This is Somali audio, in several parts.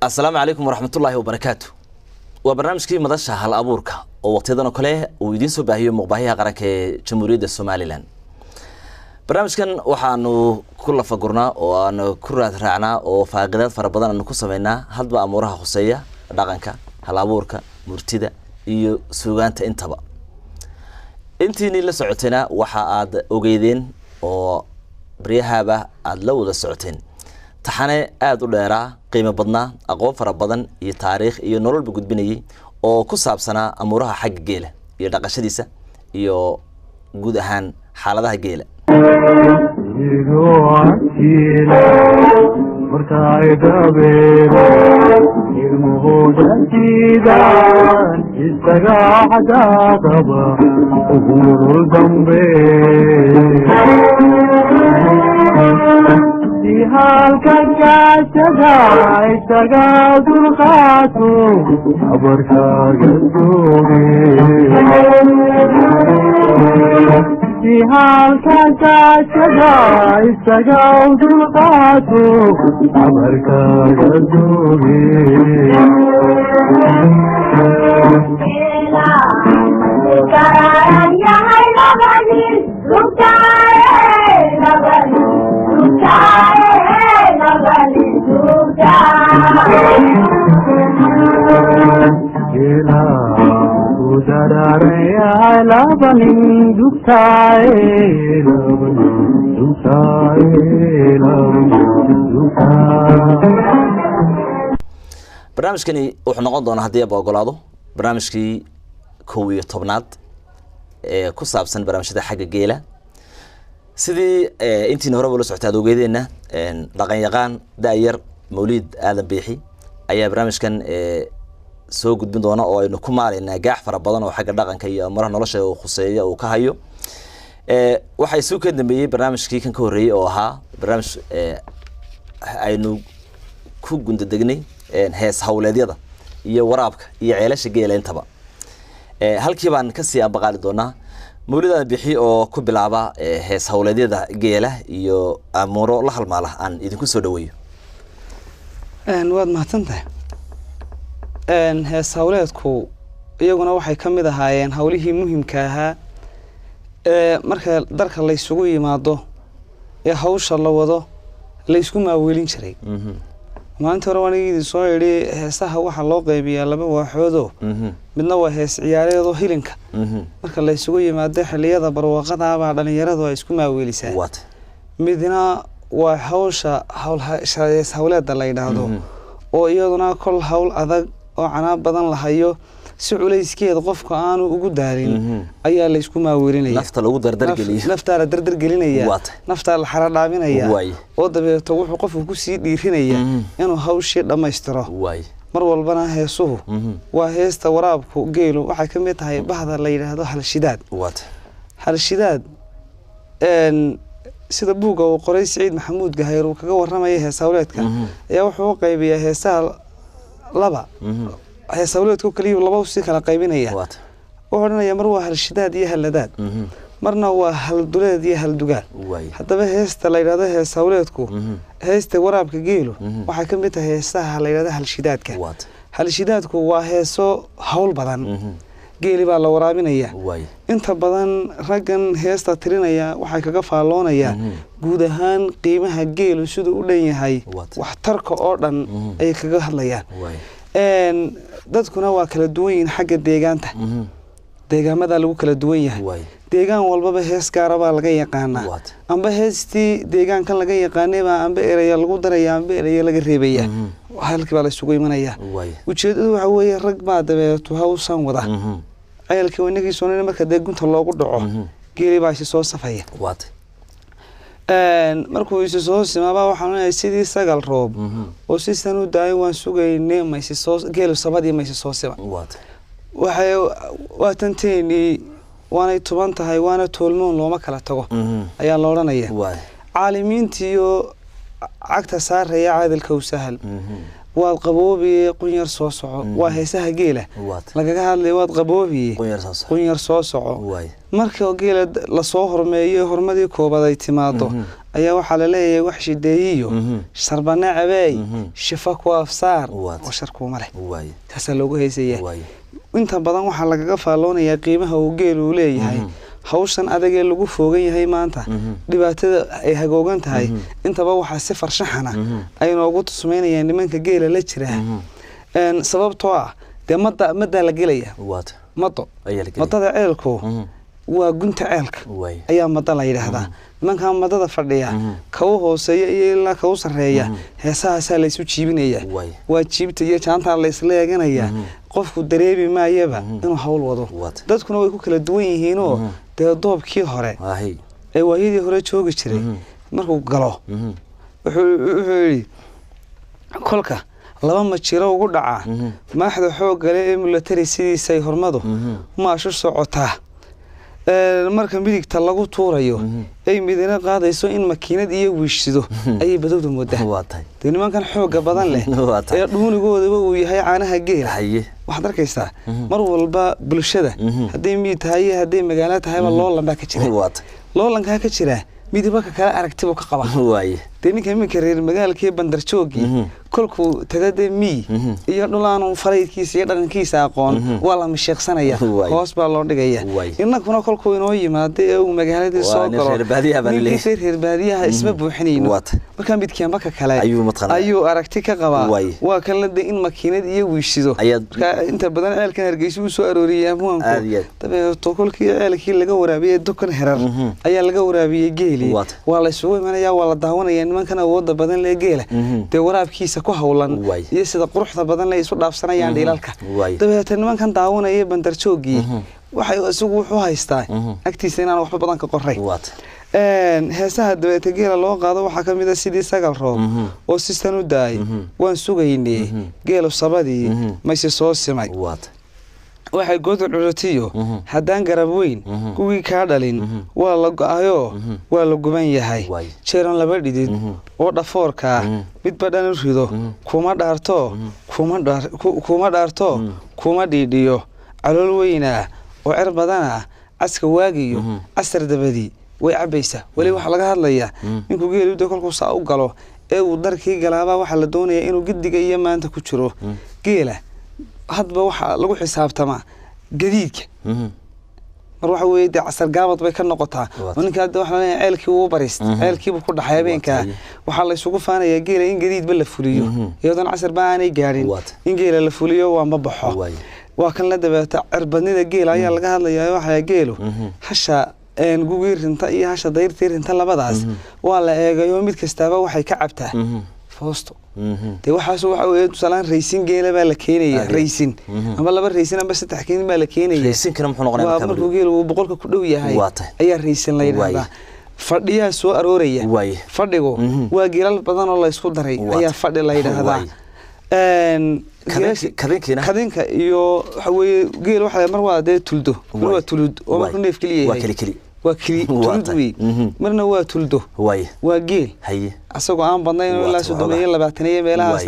السلام عليكم ورحمة الله وبركاته. وبرنامج كي مدرسة هل أبورك ووقتنا كله ويدين سباهي مقباهي قرك جمهورية الصوماليلان. برنامج كان وحنو كل فقرنا وأن كرة رعنا وفاقدات فربنا أن كسمينا هل بقى أمورها خصية دقنك هل أبورك مرتدى سوغانت انتبه. انتي نيل سعوتنا وحاد أوجيدين وبريهابة أدلو السعوتين. taxane aad u dheeraa qiimo badnaa aqoon fara badan iyo taariikh iyo nolol bu gudbinayay oo ku saabsanaa amuuraha xagga geela iyo dhaqashadiisa iyo guud ahaan xaaladaha geela halkan kaasada isaga dulqaato abarkaaga jooge halkan kaasada isaga dulqaato abarkaaga jooge barnaamijkani wuxuu noqon doonaa haddii aad ogolaado barnaamijkii 11aad ee ku saabsan barnaamijyada xagga geela sidii intii hore wala socotay ogeedeena dhaqan yaqaan daayar Mawlid Aadan Biixi ayaa barnaamijkan soo gudbin doona oo aynu ku maaleynaa gaax fara badan oo xagga dhaqanka iyo amaraha nolosha uu khuseeyo uu ka hayo waxay soo ka dambeeyay barnaamijkii kan ka horeeyay oo ahaa barnaamij aynu ku gundadegnay hees hawleedyada iyo waraabka iyo ceelasha geela intaba halkii baan ka sii abaqaali doonaa Mawlid Aadan Biixi oo ku bilaaba hees hawleedyada geela iyo amuuro la halmaala aan idinku soo dhaweeyo waad mahadsantahay hees hawleedku iyaguna waxay ka mid ahaayeen hawlihii muhiimka ahaa marka darka la isugu yimaado ee hawsha la wado la isku maaweelin jiray maanta hore wanigii soo yiri heesaha waxa loo qaybiyaa laba waaxoodo midna waa hees ciyaareedo hilinka marka la isugu yimaado xilliyada barwaaqada baa dhalinyaradu ay isku maaweelisaa midna waa hawsha hawleeda la yiraahdo oo iyaduna kol hawl adag oo cana badan la hayo si culeyskeeda qofka aanu ugu daalin ayaa la isku maaweelinaya nafta lagu dardargeliyo nafta la dardargelinaya nafta la xaradaaminaya oo dabeeto wuxuu qofku ku sii dhiirinaya inuu hawshii dhameystiro mar walbana heesuhu waa heesta waraabku geelu waxa ka mid tahay bahda la yiraahdo halshidaad sida buuga oo qoray Saciid Maxamuud Gahayr uu kaga waramay hees hawleedka ayaa wuxuu qaybiyaa heesaha laba hees hawleedku kaliya laba u si kala qaybinaya wuxuu oranaya mar waa halshidaad iyo haladaad marna waa hal duleed iyo hal dugaal hadaba heesta la yiraahdo hees hawleedku heesta waraabka geelu waxa ka mid tahay heesaha la yiraahdo halshidaadku waa heeso hawl badan geeli baa la waraabinaya inta badan raggan heesta tirinaya waxay kaga faaloonaya guud ahaan qiimaha geelu sidoo u dhan yahay wax tarka oo dhan ay kaga hadlayaan dadkuna waa kala duwan yihiin xagga deegaanta deegaamada lagu kala duwan yahay deegaan walba hees gaar ah laga yaqaana amba heestii deegaankan laga yaqaanay baa amba eraya lagu daraya amba eraya laga reebaya halkii baa la isugu imanaya ujeedadu waxa weeye rag baa dabeeto hawsan wada ayalkii wanagii soonay marka deegunta loogu dhaco geeli baa si soo safaya markuu isu soo simaaba waxaan leeyahay sidii sagal roob oo si sanu daay waan sugaynay ma si soo geelu sabadii ma si soo sima waxay waatanteeni waana tuban tahay waana toolmoon looma kala tago ayaa la oranaya caalimiintii iyo cagta saaraya caadilka u sahal waad qaboobiye qunyar soo soco waa heesaha geela lagaga hadlay waad qaboobiye qunyar soo soco marka geela la soo hormeeyo hormadii koobad ay timaado ayaa waxa la leeyahay wax shideeyo sharbana cabeey shifa ku afsaar oo sharku male taas loogu heesaya inta badan waxa lagaga faaloonaya qiimaha uu geelu leeyahay hawshan adag ee lagu foogan yahay maanta dhibaatada ay hagoogan tahay intaba waxa si farshaxana ay noogu tusmeynayaan nimanka geela la jira sababtoo ah de madda la gelaya madada ceelku waa gunta ceelka ayaa madda la yiraahdaa nimanka madada fadhiya ka hooseeya iyo ilaa ka sareeya heesaha la isu jiibinaya waa jiibta iyo jaanta la isla eeganaya qofku dareemi maayaba inuu hawl wado dadkuna way ku kala duwan yihiin oo doobkii hore ee waayadii hore joogi jiray markuu galo wuxuu kolka laba ma jiro ugu dhaca maaxda xoog gale ee military sidiisay hormadu maashu socotaa marka midigta lagu tuurayo ay midina qaadayso in makiinad iyo wiishsido ay badawda moodaa nimankan xooga badan leh ee dhuunigoodaba uu yahay caanaha geela waxaad arkaysaa mar walba bulshada haday mid tahay haday magaalo tahay loolanba ka jira loolanka ka jira midba ka kala aragtiba ka qaba ninka minka reer magaalkii bandar joogi kolku tagade mi iyo dhulaan faraydkiisa iyo dhaqankiisa aqoon waa la misheeqsanaya hoos baa loo dhigaya innakuna kolku inoo yimaado ee uu magaaladii soo galo reer baadiyaha isma buuxinayno marka midkiinba ka kale ayuu aragti ka qaba waa kan la in makiinad iyo wiishido inta badan ceelkan Hargeysa uu soo arooriyay muhiimku tabeeto kolkii ceelkii laga waraabiyay dukan herar ayaa laga waraabiyay geeli waa la isugu imanaya waa la daawanaya nimankan awooda badan lee geela de waraabkiisa ku hawlan iyo sida quruxda badan la isu dhaafsanayaan dhilalka dabeetana nimankan daawanaya bandar joogii waxay isugu wuxuu haystaa agtiisa inaan waxba badan ka qoray heesaha dabeetana geela loo qaado waxa kamid ah sidii sagal roob oo sistan u daay waan sugaynay geelo sabadii ma soo simay waxay goodo curatiyo hadaan garab weyn kuwii ka dhalin waa la go'ayo waa la guban yahay jeeran laba dhidid oo dhafoorka mid badan rido kuma dhaarto kuma dhiidhiyo calool weyna oo cir badana aska waagiyo asar dabadi way cabaysa wali waxa laga hadlaya inku geelido kolku saa u galo ee uu darkii galaaba waxa la doonayaa inuu gidiga iyo maanta ku jiro geela hadba waxa lagu xisaabtama gadiidka mar waxa weeyay casar gaabad bay ka noqotaa ninka hadda waxa la ceelkii uu barist ceelkii ku dhaxay habeenka waxa la isugu faanaya geela in gadiidba la fuliyo iyadoo casar baanay gaarin in geela la fuliyo waa ma baxo waa kan la dabeeta cirbadnida geela ayaa laga hadlayaa waxa geelo hasha gugiirinta iyo hasha dayrtiirinta labadaas waa la eegayo mid kastaaba waxay ka cabtaa foosto de waxaas waxa weey tusalaan racing geela baa la keenaya racing ama laba racing ama saddex keen baa la keenaya racing kana muxuu noqonayaa markuu geelu boqolka ku dhow yahay ayaa racing la yiraahdaa fadhiya soo arooraya fadhigu waa geelal badan oo la isku daray ayaa fadhi la yiraahdaa kadinka iyo waxa weey geel waxa mar waa de tuldo waa tulud oo markuu neef kaliya waa kali marna waa tuldo waa geel asagoo aan badnayn ilaa 320 meelahaas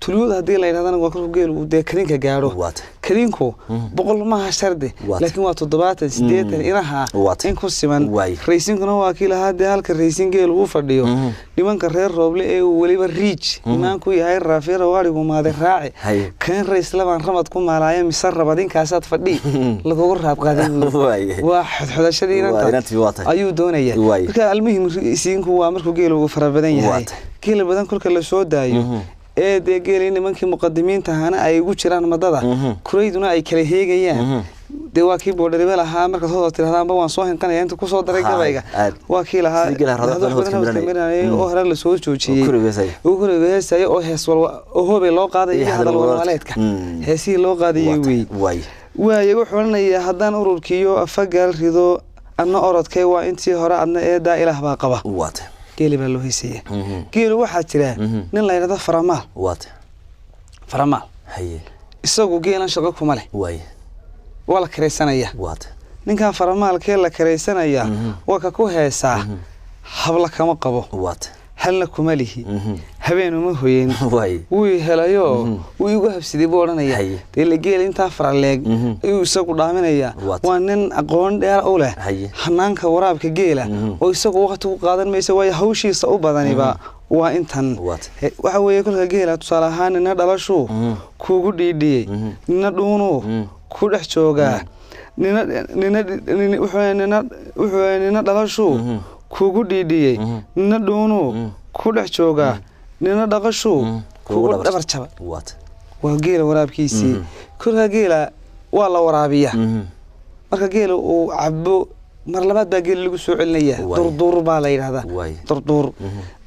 tulud hadii la yiraahdo waa kolku geel uu de kadinka gaaro kadinku boqol ma shardi laakiin waa 78 inaha in ku siman racinguna waa kiila hadda halka racing geel uu fadhiyo nimanka reer rooble ee waliba reach imaanku yahay raafiro warigu maade raaci kan rays laban ramad ku maalaaya misar rabadinkaasad fadhi lagu raab qaaday waa xodxodashadii inta ayuu doonaya marka almuhim racingku waa markuu geel uu farabadan yahay geel badan kulka la soo daayo ee de geelay nimankii muqaddimiinta ahana ay ugu jiraan madada kureyduna ay kala heegayaan de waa kii boodariba lahaa marka soo tiraahdaanba waan soo hinqanaya inta ku soo daray gabayga waa kii lahaa oo hore la soo joojiyay oo kureeysay oo hees walba oo hobay loo qaaday hadal walaaleedka heesii loo qaaday way wuxuu leeyahay hadaan ururkiyo afagal rido anna orodkay waa intii hore adna ee daa ilaah baa qaba geeli baa loo heesay geelu waxa jira nin la yiraahdo faramaal isagu geelan shaqo kuma leh wala kareysanaya ninka faramaalkee la kareysanaya waa ka ku heesaa habla kama qabo halna kuma lihi habeen uma hoyin wuu helayo wuu igu habsidii buu oranaya ila geel inta faraleeg ayuu isagu dhaaminaya waa nin aqoon dheer u leh hanaanka waraabka geela oo isagu waqti u qaadan maysa way hawshiisa u badaniba waa intan waxa weeye kulka geela tusaale ahaan nina dhalasho kuugu dhiidhiyay nina dhuuno ku dhex jooga nina dhalasho kuugu dhiidhiyay nina dhuuno ku dhex jooga nina dhaqasho kuugu dhabar jaba waa geela waraabkiisii kulka geela waa la waraabiya marka geela uu cabo mar labaad baa geel lagu soo celinaya durdur baa la yiraahdaa durdur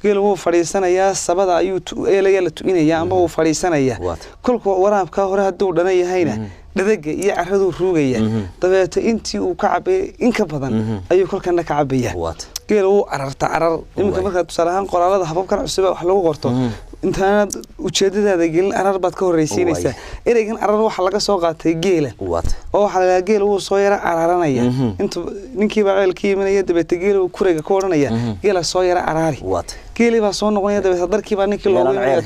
geel wuu fariisanaya sabada ayuu eelaya la tuinaya ama wuu fariisanaya kulka waraabka hore haduu dhanay yahayna dhadaga iyo carradu ruugaya dabeeto intii uu ka cabay in ka badan ayuu kulkana ka cabaya geel wuu carar iminka marka tusaalahan qoraalada hababkan cusub wax lagu qorto inta ujeedadaada gelin arar baad ka horeysiinaysaa ereygan arar waxa laga soo qaatay geela oo waxa la geel uu soo yara araranaya inta ninkii baa ceelkii imanaya dabeeta geel uu kureyga ka oranaya geela soo yara arari geeli baa soo noqonaya dabeeta darkii baa ninkii loo imanaya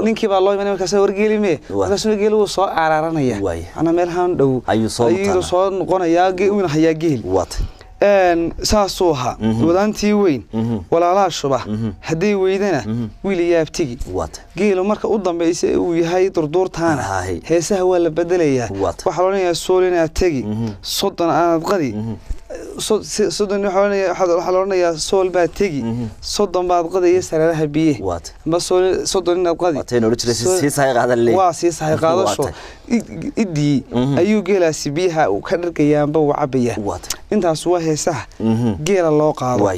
ninkii baa loo imanaya markaas wargeeli me markaas geel uu soo araranaya ana meelhan dhow ayuu soo noqonaya geeluna haya geel saasuha wadaantii weyn walaalaha shuba hadii weydana wiil yaabtigi geelo marka u dambeysay uu yahay durduurtaana heesaha waa la bedelaya waxa loo leeyahay soolina tagi soddon aan qadi soddon waxa loo leeyahay sool baa tagi soddon baad qadaya sararaha biye ma soddon inaad qadi si sahay qaadalay waa si sahay qaadasho idii ayuu geelaasi biyaha uu ka dhargayaanba uu cabaya intaas waa heesaha geela loo qaado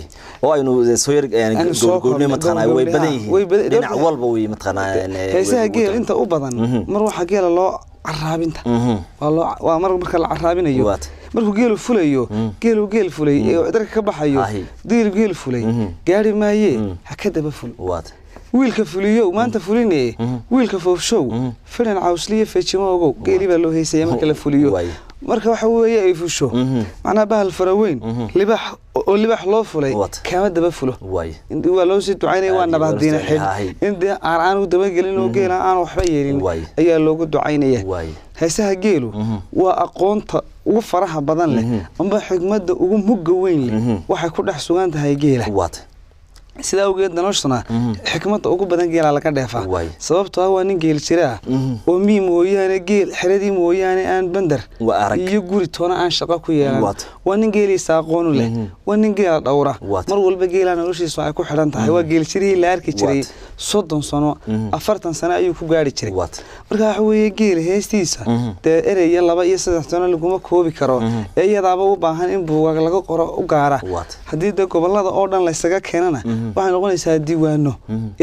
oo aynu soo yar goolgoolnimo matqanaa way badan yihiin dhinac walba way matqanaa heesaha geela inta u badan mar waxa geela loo caraabinta waa marka la caraabinayo markuu geelu fulayo geel fulay ee darka ka baxayo geel fulay gaari maaye ha ka daba ful wiilka fuliyo maanta fulinay wiilka foofshow filan cawsliye feejimo ogow geeli baa loo heesaya marka la fuliyo marka waxa weeye ay fusho macna bahal faraweyn libax loo fulay kama daba fulo intii waa loo sii ducaynay waa nabaddiina xid intii aan u daba gelin oo geela aan waxba yeelin ayaa loogu ducaynaya heesaha geelu waa aqoonta ugu faraha badan leh amba xigmadda ugu mugga weyn leh waxay ku dhex sugan tahay geela sida ugu noloshana xikmadda ugu badan geela laga dheefaa sababtoo ah waa nin geel jira oo mooyaane geel xiradii mooyaane aan bandar iyo guri toona aan shaqo ku yeelan waa nin geeliisa aqoon u leh waa nin geela dhowra mar walba geela noloshiisa ay ku xiran tahay waa geel jiray la arki jiray 30 sano 40 sano ayuu ku gaari jiray marka waxa weeye geel heestiisa erey 2 iyo 3 sano laguma koobi karo iyadaaba u baahan in buugaag laga qoro u gaara hadii gobolada oo dhan la isaga keenana waxay noqonaysaa diiwaano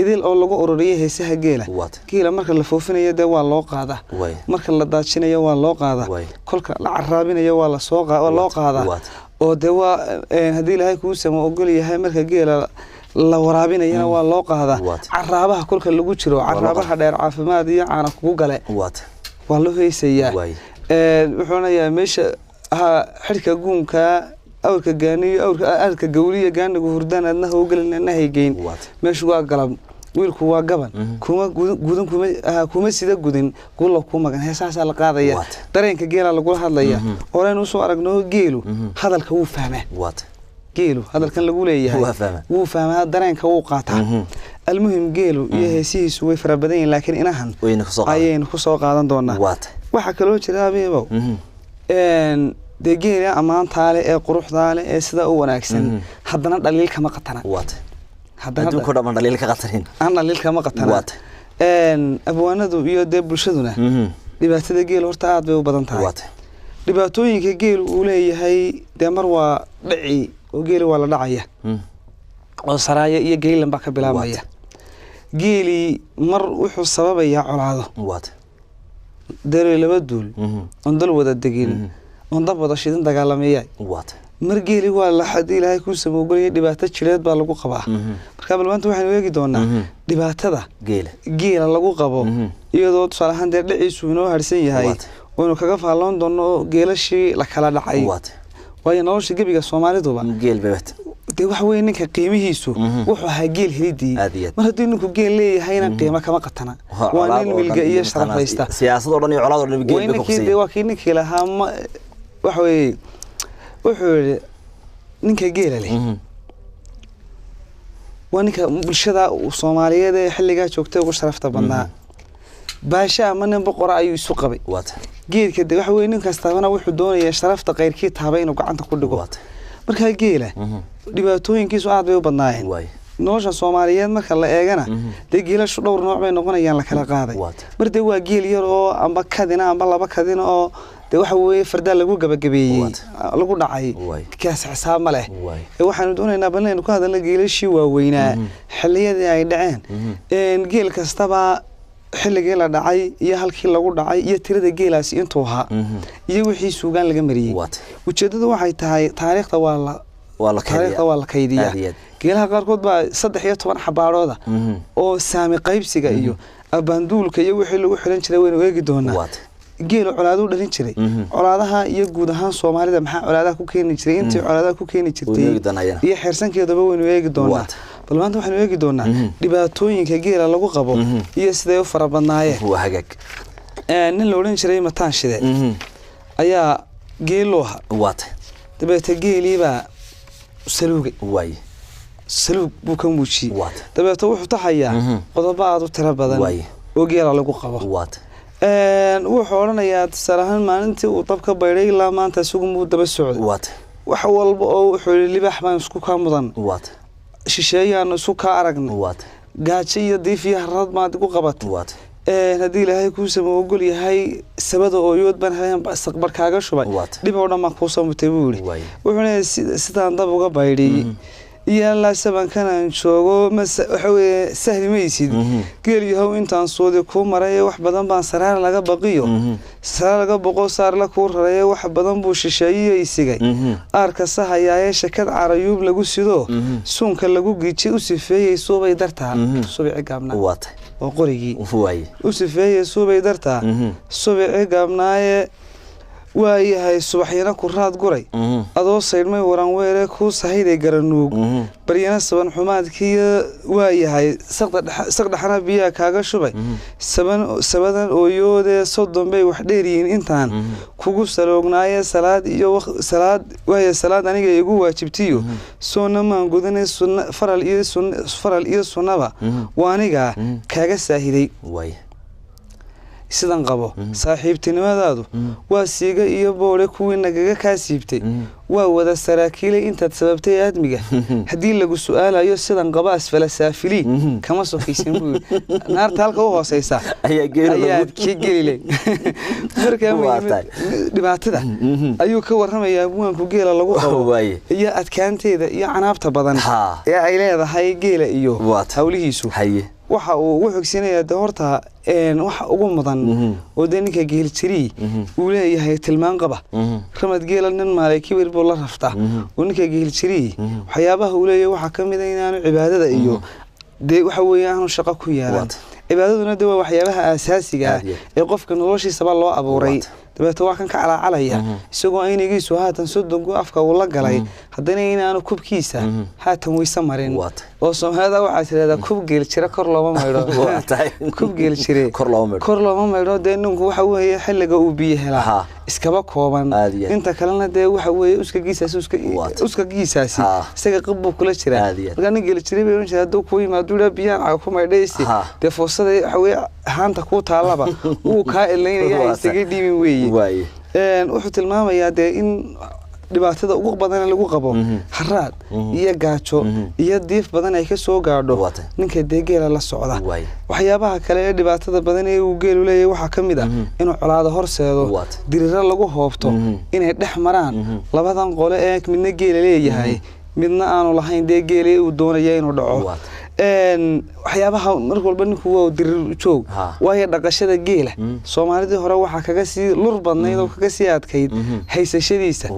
idil oo lagu ururiyo heesaha geela marka la foofinayo waa loo qaada marka la daajinayo waa loo qaada kolka la caraabinayo waa loo qaada oo waa hadii Ilaahay ku samo ogol yahay marka geela la waraabinayna waa loo qaada caraabaha kolka lagu jiro caraabaha dheer caafimaad iyo caana kugu gale waa loo heesaya wuxuuna yahay meesha xirka guunka awrka gaaniyo awrka gawliya gaanigu hurdaan adna hawgalina haygeyn meeshu waa galab wiilku waa gaban kuma sida gudin guulo ku magan heesaas la qaadaya dareenka geela lagu hadlaya horeen u soo aragno geelu hadalka uu fahmaa geelu hadalkan lagu leeyahay wuu fahmaa dareenka uu qaataa almuhim geelu iyo heesihiisu way fara badan laakiin inahan ayaynu ku soo qaadan doonaa waxa kale oo jira abeebo geela amaantaale ee quruxdaale ee sida u wanaagsan haddana dhaliil kama qatana haddana ku dhaman dhaliil ka qatarin aan dhaliil kama qatana abwaanadu iyo bulshaduna dhibaatada geel horta aad bay u badan tahay dhibaatooyinka geel uu leeyahay mar waa dhici oo geel waa la dhacaya oo saraaya iyo geelan ba ka bilaabaya geeli mar wuxuu sababaya colaado dare laba duul on dal wada degin on dab wada shidan dagaalamaya mar geeli waa la xadii Ilaahay ku samoogay dhibaato jireed baa lagu qabaa marka balmaanta waxaan eegi doonaa dhibaatada geela lagu qabo iyadoo tusaalahan dhiciisu inoo harsan yahay oo inuu kaga faalan doono geelashii la kala dhacay waayo nolosha gabiga Soomaaliduba dee waxa weeye ninka qiimihiisu wuxuu ahaa geel helidii mar haddii ninku geel leeyahayna qiimo kama qatana waa nin milga iyo sharafaysta siyaasad oo dhan iyo colaad oo dhan geel ku qasay waa kii ninkii lahaa waxa weeye wuxuu ninka geela leh waa ninka bulshada Soomaaliyeed ee xilliga joogtay ugu sharafta badnaa baasha ama nin boqor ayuu isu qabay geelka de waxa weeye nin kastaana wuxuu doonayaa sharafta qeyrkii taabay inuu gacanta ku dhigo marka geela dhibaatooyinkiisu aad bay u badnaayeen nolosha Soomaaliyeed marka la eegana de geelashu dhowr nooc bay noqonayaan la kala qaaday marde waa geel yar oo amba kadina amba laba kadina oo de waxa weeye farda lagu gabagabeeyay lagu dhacay kaas xisaab ma leh waxaan doonaynaa balleen ku hadalna geelashii waaweynaa xilliyadii ay dhaceen geel kastaba xilligii la dhacay iyo halkii lagu dhacay iyo tirada geelaasi intuu ahaa iyo wixii suugaan laga mariyay ujeedadu waxay tahay taariikhda waa la kaydiyaa geelaha qaarkood baa 13 xabaarooda oo saami qaybsiga iyo abaanduulka iyo wixii lagu xiran jiray weyn eegi doonaa geelo colaadu dhalin jiray colaadaha iyo guud ahaan Soomaalida maxaa colaadaha ku keeni jiray intii colaadaha ku keeni jirtay iyo xirsankeedaba weyn eegi doonaa bal maanta waxaan eegi doonaa dhibaatooyinka geela lagu qabo iyo sidee u farabadnaayeen waa hagaag nin la oran jiray mataan shide ayaa geelooha dabeeta geeliiba saluugay saluug buu ka muujiy dabeeta wuxuu taxayaa qodobo aad u tiro badan oo geela lagu qabo wuxuu oranayaa salahan maalintii uu dabka bayray ilaa maanta isugu muu daba socday wax walba oo wuxuu libaax baan isku ka mudan shisheeyaan isku ka aragnay gaajo iyo diif iyo harad maad ku qabatay haddii ilaahay kuu sameeyo ogol yahay sabada oo yood baan habeen istaqbar kaaga shubay dib oo dhammaan ku samutay buu wuxuuna sidaan dab uga bayray iyo la saban kana joogo waxa weeye sahli maysid geel yahow intaan soodi ku maray wax badan baan saraar laga baqiyo saraar laga boqo saar la ku raray wax badan buu shisheeyay isigay arka sahayaye shakad carayub lagu sido suunka lagu giijay u sifeeyay soobay dartaa subici gaabna oo qorigii u sifeeyay soobay dartaa subici gaabnaaye waayahay subaxyana ku raad guray adoo saydmay waran weere ku sahayday garanuug baryana saban xumaadkii waayahay saqdaxana biyaa kaaga shubay sabadan ooyoode 30 bay wax dheeriin intaan kugu saloognaaye salaad aniga igu waajibtiyo soona maan gudanay faral iyo sunnaba waaniga kaaga saahiday sidan qabo saaxiibtinimadaadu waa siiga iyo boole kuwii nagaga ka siibtay waa wada saraakiilay intaad sababtay aadmiga hadii lagu su'aalayo sidan qaba asfala saafili kama sokaysan buu naarta halka u hooseysa ayaa ki gelilay markaa dhibaatada ayuu ka warramayaa buwanku geela lagu qabo iyo adkaanteeda iyo canaabta badan ee ay leedahay geela iyo hawlihiisu waxa uu xogsiinayaa horta waxa ugu mudan oo ninka geel jiri uu leeyahay tilmaan qaba ramad geela nin maalay kibir buu la rafta oo ninka geel jiri waxyaabaha uu leeyahay waxa kamid ah inaanu cibaadada iyo waxa weeyaan shaqo ku yeelan cibaadaduna waa waxyaabaha asaasiga ah ee qofka noloshiisa loo abuuray dabeeto waa kan ka calaalaya isagoo aynigiisu haatan sodonku afka uu la galay hadana inaanu kubkiisa haatan weysa marin oo Soomaalida waxa tirada kub geel jira kor looma maydho kub geel jire kor looma maydho ninku waxa weeye xilliga uu biyo helaa iskaba kooban inta kalena waxa weeye uska giisaasi isaga qab kula jira marka nin geel jire bay inta ku yimaado biyaan ku maydhaysi foosada waxa weeye haanta ku taalaba uu ka ilaynaya isaga dhiibin weeye wuxuu tilmaamayaa in dhibaatada ugu badan lagu qabo haraad iyo gaajo iyo diif badan ay ka soo gaadho ninka geela la socda waxyaabaha kale ee dhibaatada badan ee uu geelu leeyahay waxa kamid ah inuu colaado horseedo dirira lagu hoobto inay dhex maraan labadan qole ee midna geela leeyahay midna aanu lahayn geela uu doonayo inuu dhaco waxyaabaha markii walba ninku waa dirir joog way dhaqashada geela Soomaalida hore waxa kaga sii lur badnayd oo kaga sii adkayd haysashadiisa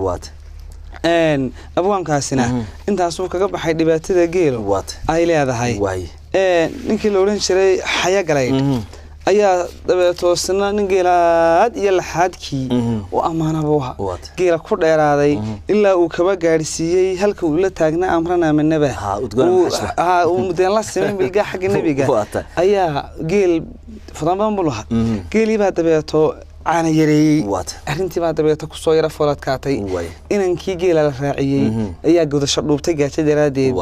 abwaankaasina intaas uu kaga baxay dhibaatada geelo ay leedahay ninkii la oran jiray xaya galay ayaa dabeeto sanaan geelaad iyo laxaadkii oo amaanabuha geela ku dheeraaday ilaa uu kaba gaarsiiyay halka uu la taagnaa amrana manaba uu mudeen la sameeyay bilga xagga nabiga ayaa geel fadlan bulaha geeli baa dabeeto عن يري أنتي ما تبغى تكسر فلات كاتي إن كي جيل على راعي يا جود الشرب تجا تدرادي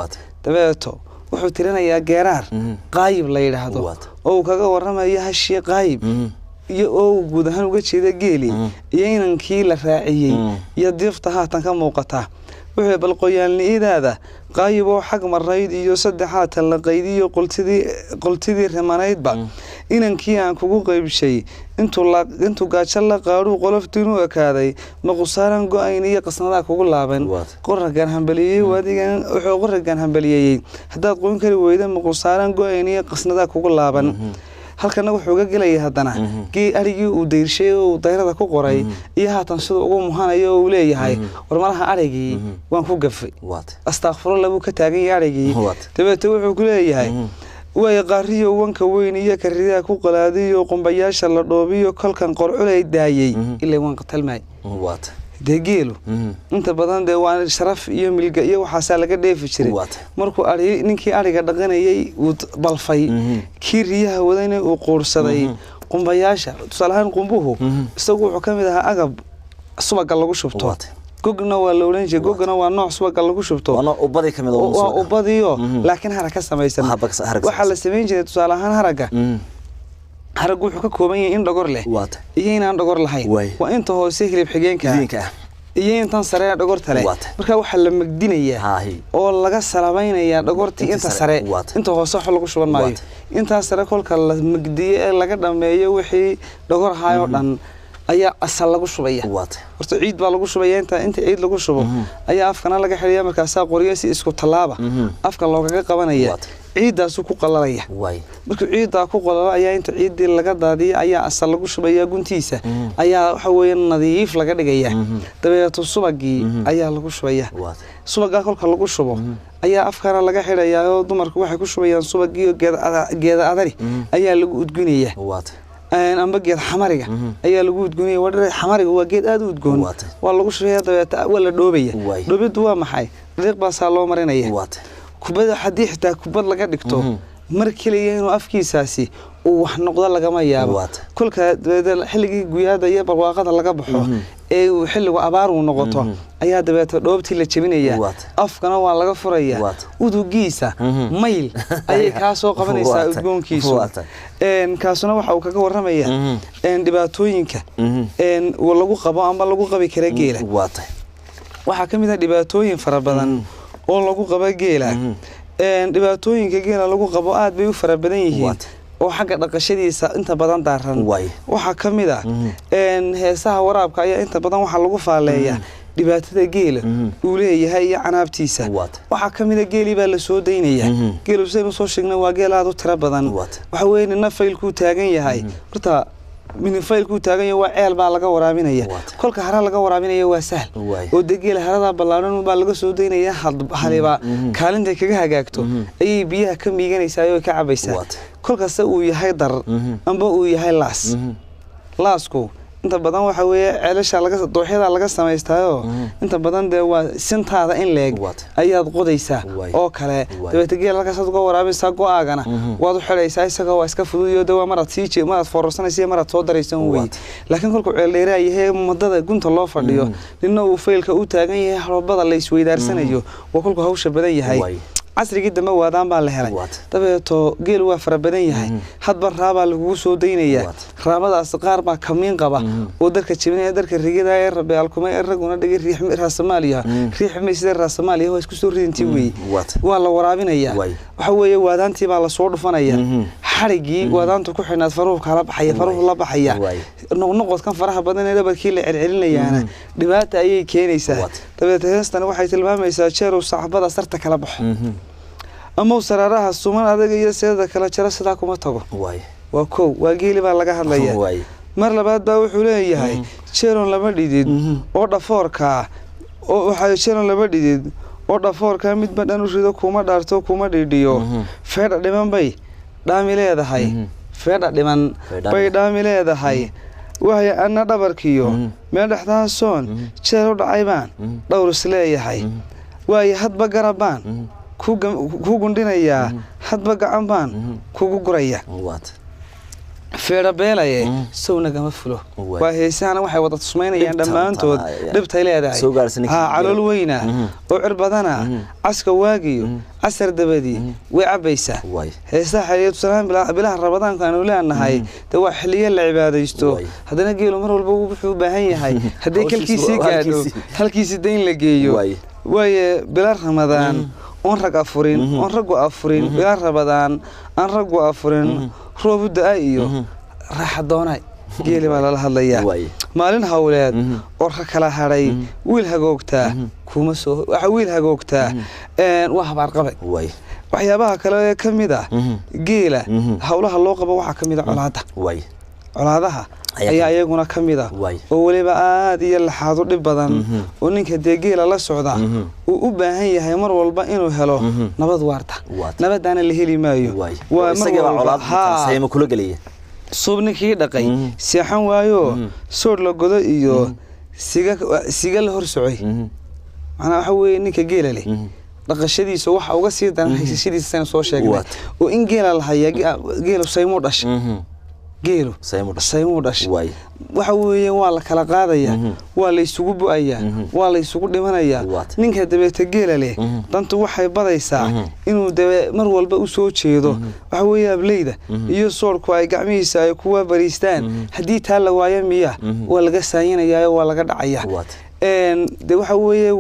تبغى تو وحطينا يا جرار قايب ليله هذا أو كذا ورنا يا هالشيء قايب أو جود هنوجد شيء جيلي إن كي لراعي يضيف تها كم موقتها وحب القيان إذا هذا قايب وحق مريض يصد حات اللقيدي قلت ذي رمانيد با إن كيان كوجو قيب شيء أنتوا قاعد شلا قارو قلفتنو أكادي مقصارن قاينية قصنا كوجو لابن قرر كان هنبليه وادي كان قرر كان هنبليه هذا تقول كل ويدا مقصارن قاينية قصنا كوجو لابن halkan wuxuu uga galay hadana kii arigii uu deershay oo dayrada ku qoray iyo haatan sida ugu muhanayo uu leeyahay war malaha arigii waan ku gafay astaghfirullah buu ka taagan yahay arigii tabeeto wuxuu ku leeyahay way qaariyo wanka weyn iyo kariida ku qalaadiyo qumbayaasha la dhoobiyo kolkan qorculay daayay ilaa waan qatalmay deegeelo inta badan waan sharaf iyo milga iyo waxa laga dheefi jiray markuu ari ninkii ariga dhaqanayay uu balfay kiiriyaha wadayna uu qoorsaday qumbayaasha tusalahan qumbuhu isagu wuxuu kamid ahaa agab subaga lagu shubto gogna waa la oran jiray gogna waa nooc subaga lagu shubto wana ubadi kamid oo ubadiyo laakiin haraka samaysan waxa la sameyn jiray tusalahan haraga haragu wuxuu ka kooban yahay in dhagor leh iyo inaan dhagor lahayn waa inta hoose hilib xigeenka iyo intan sare dhagor tale marka waxa la magdinayaa oo laga salaamaynaya dhagortii inta sare inta hoose wax lagu shuban maayo inta sare kolka la magdiye laga dhameeyo wixii dhagor haayo dhan ayaa asal lagu shubaya horta ciid baa lagu shubaya inta ciid lagu shubo ayaa afkana laga xiriyaa markaas qoriyasi isku talaaba afka looga qabanaya ciidaas ku qalalaya markuu ciida ku qalalo ayaa inta ciidii laga daadiyo ayaa asal lagu shubaya guntiisa ayaa waxa weeyaan nadiif laga dhigaya dabeeto subagii ayaa lagu shubaya subaga kolka lagu shubo ayaa afkana laga xirayaa oo dumarku waxay ku shubayaan subagii geeda adari ayaa lagu udgunaya amba geed xamariga ayaa lagu udgunaya wadare xamariga waa geed aad u udgoon waa lagu shubaya dabeeto wala dhoobaya dhoobidu waa maxay dariiq baa saa loo marinaya kubada hadii xitaa kubad laga dhigto mar kaliya inuu afkiisaasi uu wax noqdo laga ma yaabo kulka xilligii guyaada iyo barwaaqada laga baxo ee uu xilligu abaar uu noqoto ayaa dabeeto dhoobtii la jabinaya afkana waa laga furaya udugiisa mayl ayay ka soo qabanaysaa udgoonkiisu kaasuna waxa uu kaga waramaya dhibaatooyinka lagu qabo ama lagu qabi kara geela waxa kamid ah dhibaatooyin fara badan oo lagu qabo geela dhibaatooyinka geela lagu qabo aad bay u fara badan yihiin oo xagga dhaqashadiisa inta badan daaran waxa kamid ah heesaha waraabka ayaa inta badan waxa lagu faaleeyaa dhibaatada geela uu leeyahay iyo canaabtiisa waxa kamid ah geeli baa la soo deynaya geelu sidoo soo sheegnay waa geel aad u tiro badan waxa weeyna nafaylku taagan yahay horta من فايلكو تاغان waa ceel baa laga waraabinaya kolka hara laga waraabinaya waa sahl oo degeel harada balaaran baa laga soo deynaya haliba kaalinta kaga hagaagto ay biyaha ka miiganaysaa oo ka cabaysaa kolkaas uu yahay dar amba uu yahay laasku inta badan waxa weeye ceelasha laga dooxyada laga sameystaayo inta badan waa sintaada in leeg ayaad qodaysaa oo kale dabeeta geel laga soo waraabinaysaa go'aagana waad u xiraysaa isaga waa iska fududiyo dawa marad siici marad foorsanaysaa marad soo daraysan way laakiin kolku ceel dheeraa yahay madada gunta loo fadhiyo ninna uu faylka u taagan yahay xarbada la isweydaarsanayo waa kolku hawsha badan yahay casrigii dambe waadaan baa la helay dabeeto geel waa fara badan yahay hadba raaba lagu soo deynaya raabadaas qaar baa kamiin qaba oo dalka jibinaya dalka rigida ee rabeel kuma raguna dhigi riix Soomaaliya riix meesida Soomaaliya waa isku soo ridintii way waa la waraabinaya waxa weeye waadaantii baa la soo dhufanaya xarigii waadaantu ku xinaad faruhu kala baxaya faruhu la baxaya noqnoqodkan faraha badan ee dhabarkii la celcelinayana dhibaato ayay keenaysaa dabeeto heestan waxay tilmaamaysaa jeer uu saxbada sarta kala baxo ama sararaha suman adaga iyo seeda kala jara sida kuma tago waa koow waa geeli baa laga hadlaya mar labaad baa wuxuu leeyahay jeeron lama dhidid oo dhafoorka oo waxa jeeron lama dhidid oo dhafoorka mid badan u rido kuma dhaarto kuma dhidhiyo feedha dhiman bay dhaami leedahay feedha dhiman bay dhaami leedahay waxay ana dhabarkiyo meel dhexdaasoon jeer u dhacay baan dhowr is leeyahay waaye hadba garabaan ku gundhinayaa hadba gacan baan kugu guraya feedha beelaye sownagama fulo waa heesahana waxay wada tusmaynayaan dhammaantood dhibtay leedahay calool weyna oo cir badana caska waagiyo casar dabadii way cabaysaa heesaha xiliyadu salaam bilaha rabadaanka aanu leenahay de waa xiliyo la cibaadaysto haddana geelu mar walba wuxuu u baahan yahay haddii kalkiisii gaadho halkiisii dayn la geeyo waaye bila ramadaan on rag afurin on raggu afurin bila rabadaan aan raggu afurin roobu da iyo raaxa doonay geeli baa lala hadlayaa maalin hawleed oo kala haray wiil hagoogtaa kuma soo waxa wiil hagoogtaa waa habaar qabay waxyaabaha kale ka mid ah geela hawlaha loo qabo waxa ka mid ah colaadaha ayaa iyaguna ka mid ah oo waliba aad iyo laxaad u dhib badan oo ninka geela la socda uu u baahan yahay mar walba inuu helo nabad waarta nabadana la heli maayo waa isaga kula galiya suubninkii dhaqay seexan waayo soor la godo iyo siga la hor socay macnaha waxa weeye ninka geela leh dhaqashadiisa waxa uga sii daran haysashadiisa soo sheegnay oo in geela la hayaa geelu saymo dhash geelu saymo dhash waxa weeye waa la kala qaadaya waa la isugu bu'aya waa la isugu dhimanaya ninka dabeeta geela leh dantu waxay badaysaa inuu mar walba u soo jeedo waxa weeye ableyda iyo soorku ay gacmihiisa ay kuwa bariistaan haddii taa la waayo miya waa laga saayinayaa waa laga dhacaya de waxa weeye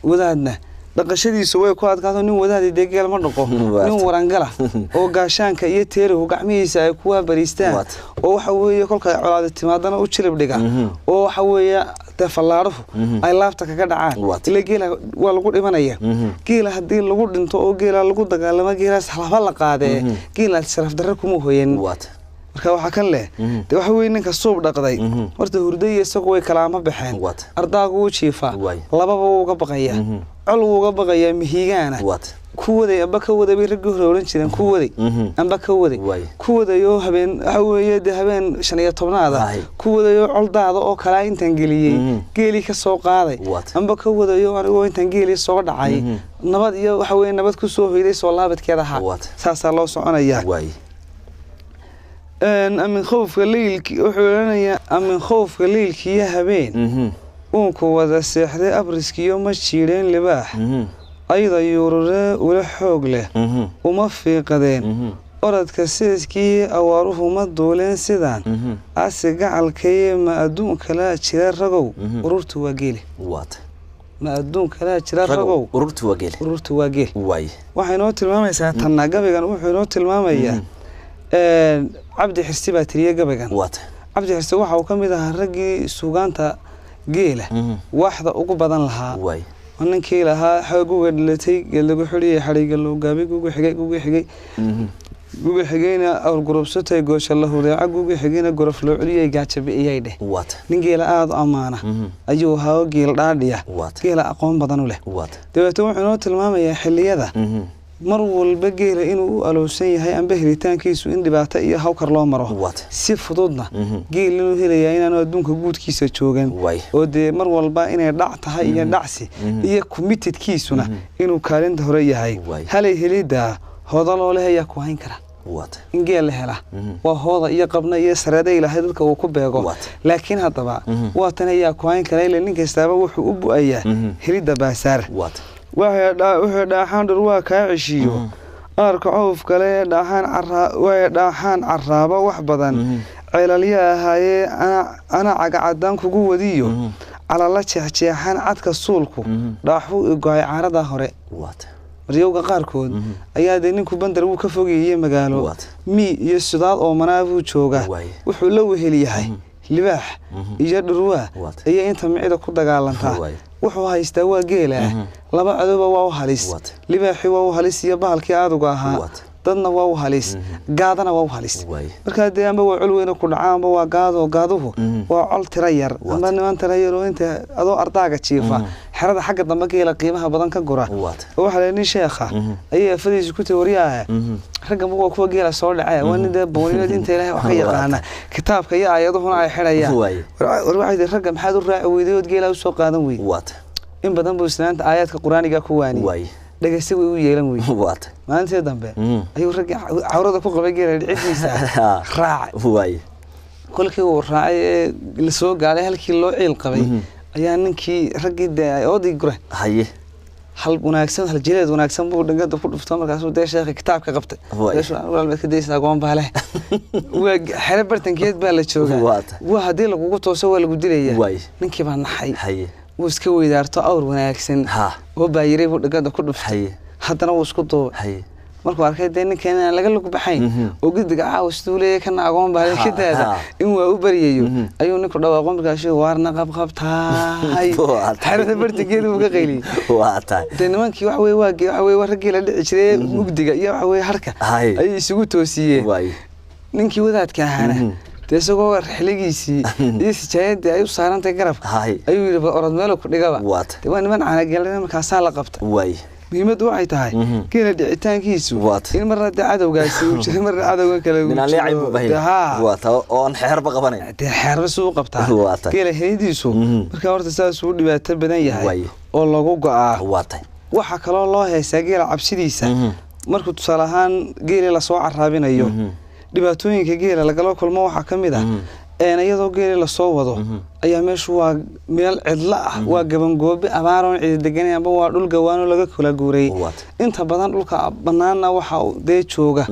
wadaadna dhaqashadiisu way ku adkaato nin wadaad deegaal ma dhaqo nin warangala oo gaashaanka iyo teeruhu gacmihiisa ay kuwa bariistaan oo waxa weeye kolka colaad timaadana u jilib dhiga oo waxa weeye tafalaaruhu ay laabta kaga dhacaan ila geela waa lagu dhimanaya geela hadii lagu dhinto oo geela lagu dagaalamo geelaas halaba la qaade geela sharaf darro kuma hooyeen marka waxa kan leh de waxa weeye ninka suub dhaqday horta hurday isagu way kalaama baxeen ardaagu u jiifa lababa uu uga baqaya col uu uga baqaya mihigaana kuwaday amba ka waday rag hore oran jireen kuwaday amba ka waday kuwadayo habeen waxa weeye de habeen 15aad kuwadayo coldaada oo kala intan geliyay geeli ka soo qaaday amba ka wadayo anigu intan geeli soo dhacay nabad iyo waxa weeye nabad ku soo hoyday soo laabadkeeda ha saasa loo soconaya أمن خوف الليل وحولنا أمن خوف الليل كي هبين ونكو وذا السحر أبرز كي يوم الشيرين لباح أيضا يورر ولا حوق له وما في قدين أرد كسيس كي أواروه مدولين سيدان أسقع الكي ما أدون كلا شرار رقو وررت واقيلي ما أدون كلا شرار رقو وررت واقيل وحينوت الماما ساتنا قبل وحينوت الماما عبد حسي باتريا قبل عبد حسي waxa uu kamid ahaa ragii suugaanta geela waxda ugu badan lahaa ninkii lahaa xoogu wadlatay lagu xuriyay xariiga loo gaabay ugu xigayna aw gurubsatay goosha la hureeca ugu xigayna gorof loo xuriyay gaajabiyay dheh nin geela aad u amaana ayuu haa geel dhaadhiya geela aqoon badan u leh dabeetana wuxuu noo tilmaamayaa xilliyada mar walba geela inuu u aloosan yahay amba helitaankiisu in dhibaato iyo hawkar loo maro si fududna geel inuu helayaa inaanu adduunka guudkiisa joogan oo de mar walba inay dhac tahay iyo dhacsi iyo committedkiisuna inuu kaalinta hore yahay halay helida hooda loo leeyahay ku hayn kara in geel la hela waa hooda iyo qabna iyo sareeday ilaahay dadka uu ku beego laakiin hadaba waa tan ayaa ku hayn kara ilaa nin kastaaba wuxuu u bu'ayaa helida baasaar wuxuu dhaaxaan dhurwaa kaa ceshiyo aarka coof kale dhaaxaan carraaba wax badan ceelalya ahaayee ana cagacadaan kugu wadiyo calala jeexjeexaan cadka suulku dhaaxu go'ay caarada hore maryowga qaarkood ayaa de ninku bandar uu ka fogeeyay magaalo mi iyo sudaad oo manaabuu jooga wuxuu la weheliyahay libaax iyo dhurwaa ayaa inta micida ku dagaalantaa wuxuu haystaa waa geela laba cadoba waa u halis libaaxi waa u halis iyo bahalkii aaduga ahaa dadna waa u halis gaadana waa u halis marka de amba waa cul weyn ku dhacaan amba waa gaaduhu waa col tira yar amba niman tira yar oo inta adoo ardaaga jiifa xerada xagga dambe geela qiimaha badan ka gura waxa la nin sheekha ayaa fadiis ku tawariyay ragga mugo kuwa geela soo dhacay waa nin booniyad inta ilaahay wax ka yaqaana kitaabka iyo aayaduhuna ay xirayaan waxay ragga maxaad u raaci weydiyood geela u soo qaadan weey in badan buu islaanta aayadka quraaniga ku waani dhageysi way u yeelan weey maanta dambe ayuu ragga cawrada ku qabay geela dhicidiisa raac kolkii uu raacay la soo gaalay halkii loo ciil qabay ayaa ninkii raggii ay oday gure hal wanaagsan hal jireed wanaagsan buu dhangada ku dhufto markaas uu sheekhay kitaabka qabtay yeesho walba ka deysna goon baale waa xere bartankeed baa la joogaa waa hadii lagu tooso waa lagu dilayaa ninkii baa naxay wuu iska weydaarto awr wanaagsan oo baayiray buu dhangada ku dhuftay haddana wuu isku duubay markuu arkay ninkan laga lagu baxayn oo gidiga caawstuulay kana agoon baa ka daada in waa u bariyayo ayuu ninku dhawaaqo markaas waarna qabqabtaay xarada bartigeedu uga qeyliyay nimankii wax way waragii la dhici jiray mugdiga iyo wax way harka ay isugu toosiyeen ninkii wadaadka ahana isagoo rixligiisii iyo sijaayadii ay u saarantay garabka ayuu yiri orod meel ku dhigaba waa niman caana galay markaas la qabta muhiimadu waxay tahay geela dhicitaankiisu in marna cadawgaasi uu jiray marna cadawga kale uu jiray oon xeerba qabanay xeerba soo qabtaa geela helidiisu marka horta saas uu dhibaato badan yahay oo lagu go'aa waxa kale oo loo heesaa geela cabsidiisa markuu tusaale ahaan geela la soo caraabinayo dhibaatooyinka geela laga kulmo waxa kamid ah iyadoo geela la soo wado ayaa meeshu waa meel cidla ah waa gaban goobi abaaroon cid deganayba waa dhul gawaano laga kala guuray inta badan dhulka banaana waxa uu jooga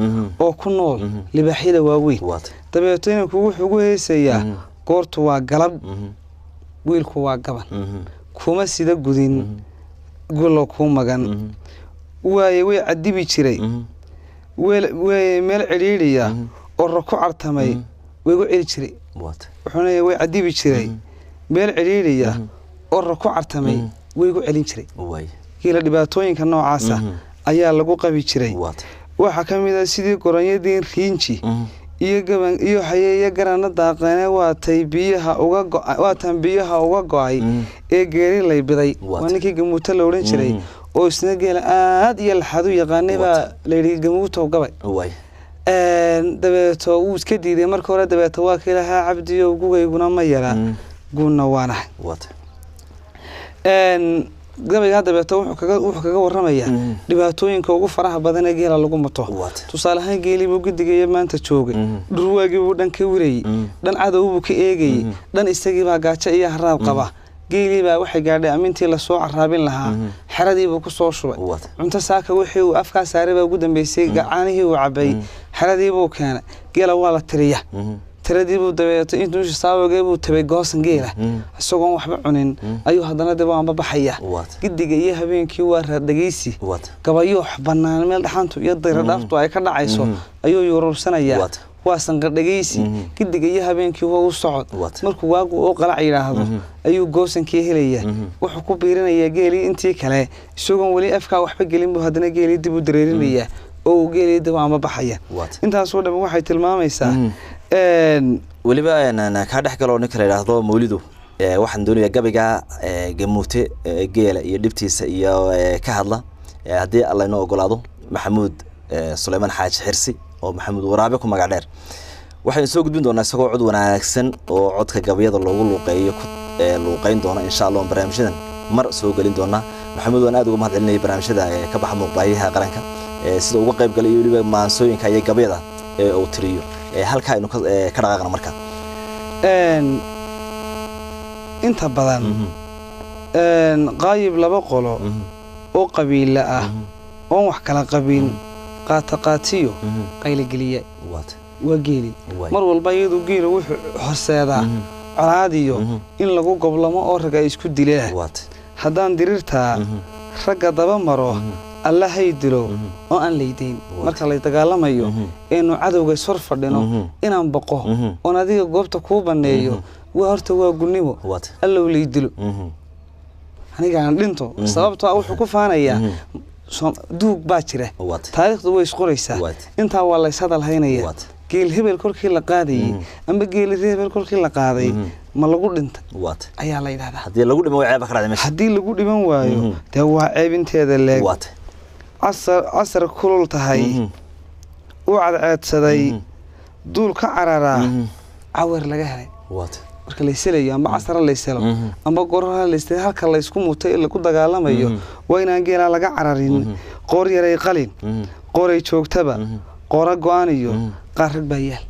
oo ku nool libaaxyada waaweyn dabeetooyinku wuxuu ugu heesayaa goortu waa galab wiilku waa gaban kuma sida gudin gulo ku magan way cadibi jiray way meel ciriiriya oo rako cartamay way ugu cili jiray wuxuuna way cadibi jiray meel ciriiriya oo rako cartamay way ugu celin jiray geela dhibaatooyinka noocaas ayaa lagu qabi jiray waxa kamid ah sidii goronyadii riinji iyo gaban iyo hayeeya garanada daaqane waa tay biyaha uga go'ay ee geeri lay biday waa ninkii gamuuta la oran jiray oo isna geela aad iyo laxadu yaqaanay baa leeyahay gamuuta gabay dabeeto uu iska diiday markii hore dabeeto waa ka ilaha cabdiyo gugayguna ma yara guuna waana gabayga dabeeto wuxuu kaga waramaya dhibaatooyinka ugu faraha badan ee geela lagu mato tusaale ahaan geeli buu gidigay maanta joogay dhurwaagii buu dhan ka wiray dhan cadow buu ka eegay dhan isagii baa gaajo iyo haraab qaba geeli baa waxay gaadhay amintii la soo caraabin lahaa xaradii buu ku soo shubay cunto saaka wixii uu afka saaray baa ugu dambeysay gacanihii uu cabay xaradii buu keenay geela waa la tiriya tiradii buu dabeeto intuu saawagay buu tabay goosan geela isagoo waxba cunin ayuu hadana dib aan baxaya gidiga iyo habeenkii waa raadageysi gabayo banaan meel dhaxantu iyo dayr dhaaftu ay ka dhacayso ayuu yurursanaya waa sanqadhageysi gidiga iyo habeenkii uu socod markuu waagu oo qalac yiraahdo ayuu goosankii helaya wuxuu ku biirinaya geeli intii kale isagoo wali afka waxba gelin buu hadana geeli dib u dareerinaya oo geeli dib aan baxaya intaas oo dhan waxay tilmaamaysaa waliba ana ka dhaxgalo ninka la yiraahdo Mawlidu waxaan doonayaa gabayga gamuute geela iyo dibtiisa iyo ka hadla hadii Allah inoo ogolaado Maxamuud Suleyman Xaaji Xirsi oo Maxamuud Waraabe ku magac dheer waxaan soo gudbin doonaa isagoo cod wanaagsan oo codka gabayada loogu luuqeeyo ku luuqeyn doona insha Allah barnaamijyadan mar soo galin doona Maxamuud waan aad ugu mahadcelinay barnaamijyada ka baxa muuqbaayaha qaranka sida ugu qayb galay waliba maansooyinka iyo gabayada oo tiriyo halka aynu ka dhaqaaqna marka inta badan qaayib laba qolo oo qabiila ah oo wax kala qabin qaatiyo qayl galiya waa geeli mar walba iyadu geelu wuxuu horseedaa calaadiyo in lagu goblamo oo raga isku dileen hadaan dirirtaa raga daba maro Allah hay dilo oo aan leeydin marka la dagaalamayo inuu cadawga sor fadhino inaan baqo oo adiga goobta ku baneeyo waa horta waa gudnimo Allah uu leeydilo aniga aan dhinto sababtoo ah wuxuu ku faanaya duug baa jira taariikhdu way isqoraysaa inta waa la isada lahaynaya geel hebel kolkii la qaadayay amba geel hebel kolkii la qaaday ma lagu dhintay waata ayaa la yiraahdaa hadii lagu dhimo ceeb ka raacday meesha hadii lagu dhiman waayo taa waa ceebinteeda leeg waata casar kulul tahay oo cadceedsaday duul ka carara awar laga helay waata marka la isleeyo amba casar la isleeyo amba goraha la isleeyo halka la isku mutay lagu dagaalamayo waa inaan geela laga cararin qoor yaray qalin qoray joogtaba qora go'aaniyo qarrag baayal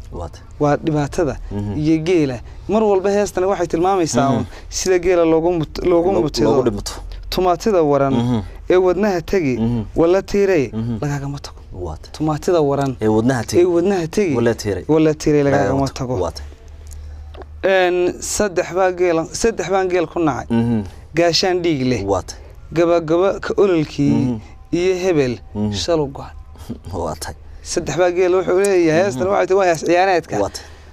waa dhibaatada iyo geela mar walba heestana waxay tilmaamaysaa sida geela loogu mutido tumaatida waran ee wadnaha tagi wala tiiray lagaga ma tago tumaatida waran ee wadnaha tagi wala tiiray lagaga ma tago saddex baan geel ku nacay gaashaan dhiig leh gabagaba ka ololkii iyo hebel shalo go'an saddex baa geel wuxuu leeyahay heestana waxay tahay ciyaareedka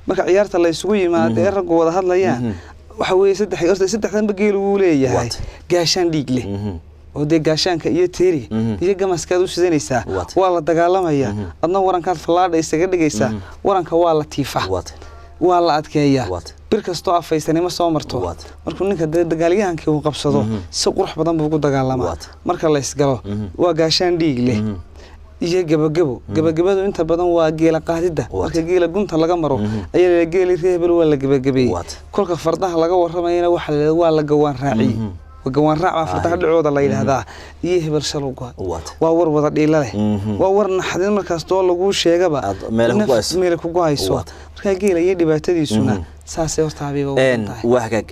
marka ciyaarta la isugu yimaado ee rag wada hadlayaan waxa weeye saddexdan geel uu leeyahay gaashaan dhiig leh oo de gaashaanka iyo teeri iyo gamaskaad u sidanaysaa waa la dagaalamaya adna warankaad falaadha isaga dhigaysaa waranka waa la tiifa waa la adkeeyaa bir kasto afaysanimo soo marto markuu ninka dagaalyahankii uu qabsado si qurux badan buu ku dagaalamaa marka la isgalo waa gaashaan dhiig leh iyo gabagabadu inta badan waa geela qaadida marka geela gunta laga maro ayaa geeli reebel waa la gabagabay kolka fardaha laga waramayna waxa waa la gawaan raaci gawaan raac fardaha dhacooda la yiraahdaa iyo hebel shalo go'an waa war wada dhiila leh waa war naxdin markaas too lagu sheegaba meel ku go'ayso marka geela iyo dhibaatadiisuna saasay horta habiiba waa hagaag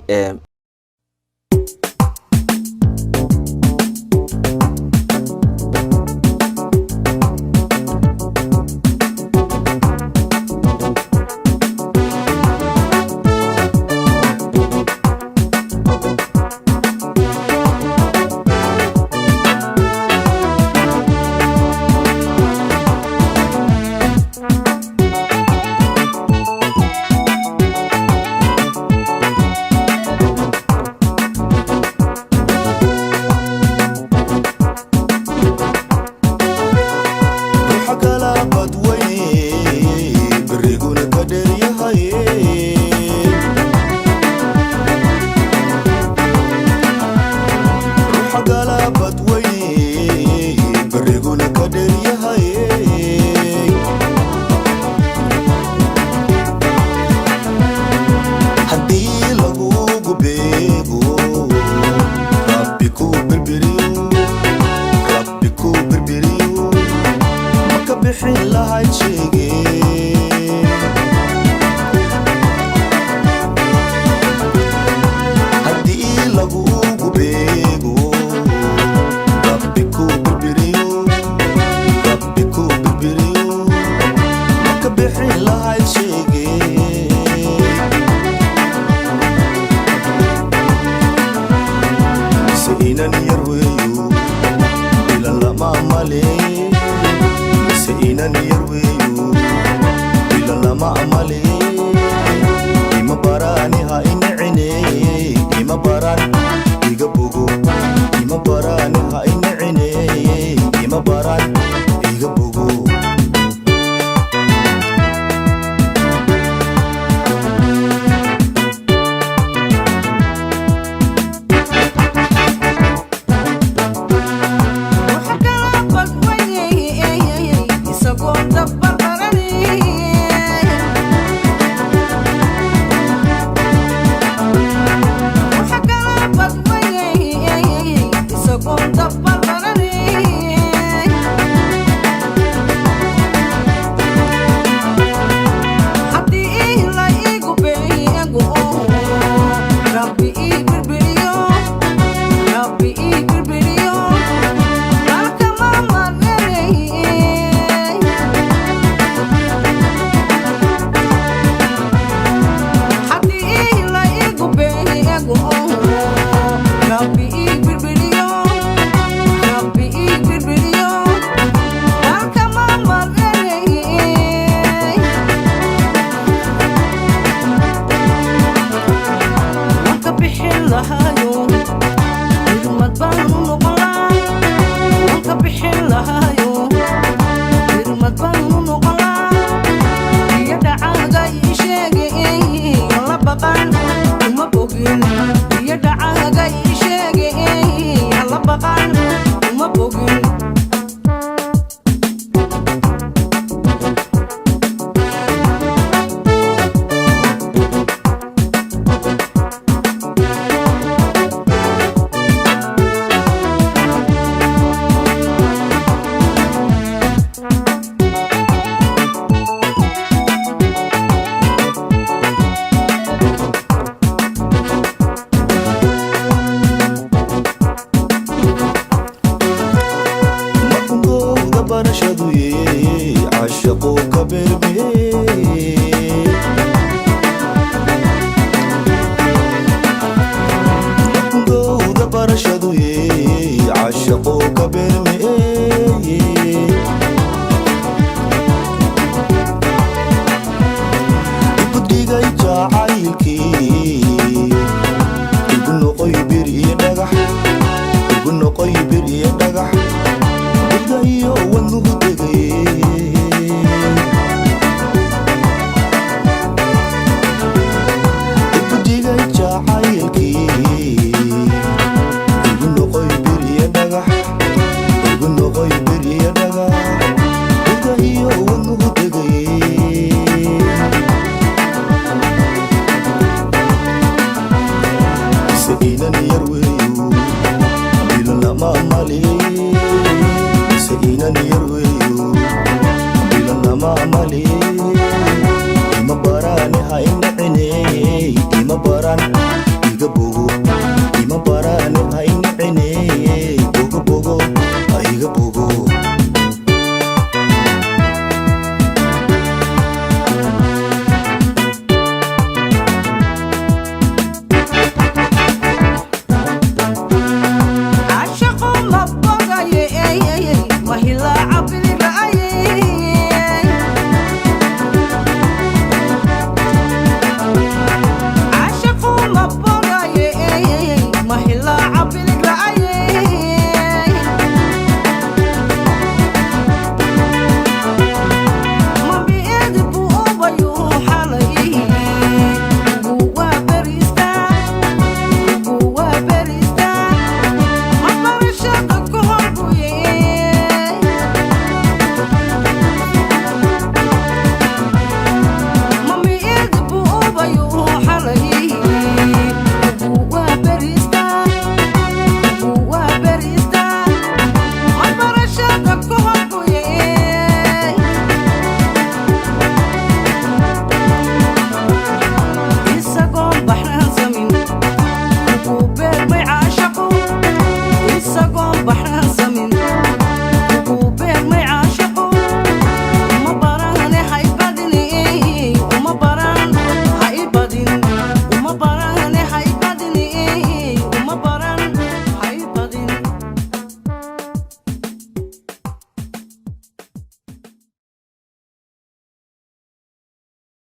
beriya dhagax budayo wadnuhu degay budigay jacaylkii igu noqoy beriya dhagax igu noqoy beriya dhagax budayo wadnuhu degay سئينا يرويو بلنا ما مالي سئينا يرويو بلنا ما مالي ما براني هاي نعني ما بران يقبوغو ما براني هاي نعني بوغو بوغو يقبوغو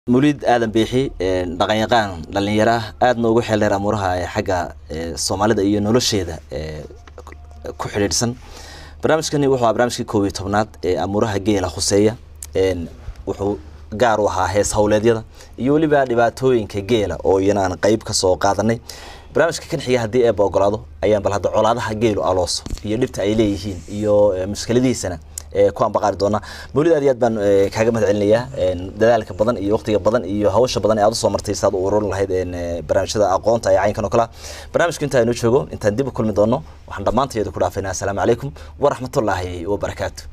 مولد آدم بيحي دقيقان للنيرة آد نوجو حلر أمورها حاجة الصومالية إيو نولشيدا كحليرسن برامج كني وحوا برامج كوي تبنات أمورها جيلة خصية وحو جاروها هي سهولة يولي بعد باتوين كجيلة أو ينان قيب كسوق قاضني برامج كن حيا هدي أبو قرادو أيام بالهذا علادها جيلو ألوس يلبت أيليهين يو مشكلة دي سنة كوان بقار دونا مولد أريد بان كاجا مدعلنية ذلك بدن إيو وقت بدن إيو هوش بدن أعضو صومرتي صاد ورول هيد برامج هذا أقوان تاي عين كانوا كلا برامج كنت نوتشوجو أنت نديب كل مدونو وحنا ضمانتي يدو كل عفنا السلام عليكم ورحمة الله وبركاته.